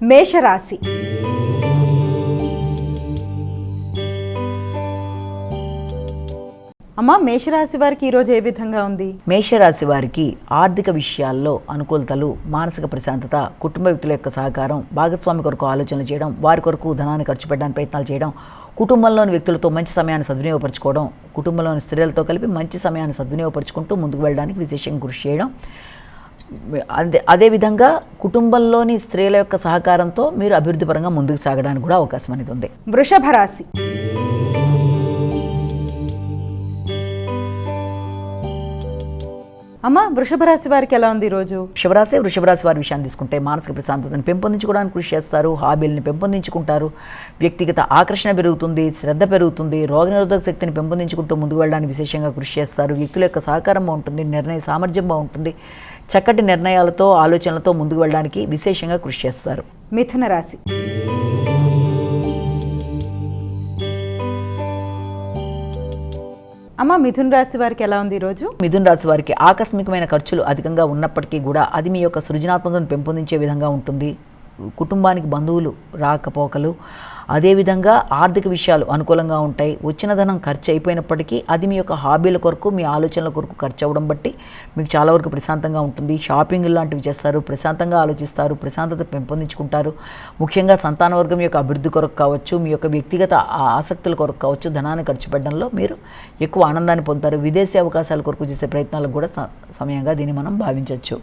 మేషరాశి. అమ్మ, మేషరాశి వారికి ఈరోజు ఏ విధంగా ఉంది? మేషరాశి వారికి ఆర్థిక విషయాల్లో అనుకూలతలు, మానసిక ప్రశాంతత, కుటుంబ వ్యక్తుల యొక్క సహకారం, భాగస్వామి కొరకు ఆలోచనలు చేయడం, వారి కొరకు ధనాన్ని ఖర్చు పెట్టడానికి ప్రయత్నాలు చేయడం, కుటుంబంలోని వ్యక్తులతో మంచి సమయాన్ని సద్వినియోగపరచుకోవడం, కుటుంబంలోని స్త్రీలతో కలిపి మంచి సమయాన్ని సద్వినియోగపరుచుకుంటూ ముందుకు వెళ్ళడానికి విశేషంగా కృషి చేయడం, అదేవిధంగా కుటుంబంలోని స్త్రీల యొక్క సహకారంతో మీరు అభివృద్ధి పరంగా ముందుకు సాగడానికి కూడా అవకాశం అనేది ఉంది. వృషభ రాశి. అమ్మ, వృషభ రాశి వారికి ఎలా ఉంది ఈరోజు? వృషభ రాశి వారి విషయాన్ని తీసుకుంటే మానసిక ప్రశాంతతను పెంపొందించుకోవడానికి కృషి చేస్తారు, హాబీలను పెంపొందించుకుంటారు, వ్యక్తిగత ఆకర్షణ పెరుగుతుంది, శ్రద్ధ పెరుగుతుంది, రోగనిరోధక శక్తిని పెంపొందించుకుంటూ ముందుకు వెళ్ళడానికి విశేషంగా కృషి చేస్తారు, వ్యక్తుల యొక్క సహకారం బాగుంటుంది, నిర్ణయ సామర్థ్యం బాగుంటుంది, చక్కటి నిర్ణయాలతో ఆలోచనలతో ముందుకు వెళ్ళడానికి విశేషంగా కృషి చేస్తారు. మిథున రాశి. అమ్మ, మిథున రాశి వారికి ఎలా ఉంది ఈరోజు? మిథున రాశి వారికి ఆకస్మికమైన ఖర్చులు అధికంగా ఉన్నప్పటికీ కూడా అది మీ యొక్క సృజనాత్మకతను పెంపొందించే విధంగా ఉంటుంది. కుటుంబానికి బంధువులు రాకపోకలు, అదేవిధంగా ఆర్థిక విషయాలు అనుకూలంగా ఉంటాయి. వచ్చిన ధనం ఖర్చు అయిపోయినప్పటికీ అది మీ యొక్క హాబీల కొరకు, మీ ఆలోచనల కొరకు ఖర్చు అవ్వడం బట్టి మీకు చాలా వరకు ప్రశాంతంగా ఉంటుంది. షాపింగ్ లాంటివి చేస్తారు, ప్రశాంతంగా ఆలోచిస్తారు, ప్రశాంతత పెంపొందించుకుంటారు. ముఖ్యంగా సంతానవర్గం యొక్క అభివృద్ధి కొరకు కావచ్చు, మీ యొక్క వ్యక్తిగత ఆసక్తుల కొరకు కావచ్చు, ధనాన్ని ఖర్చు పెట్టడంలో మీరు ఎక్కువ ఆనందాన్ని పొందుతారు. విదేశీ అవకాశాల కొరకు చేసే ప్రయత్నాలకు కూడా సమయంగా దీన్ని మనం భావించవచ్చు.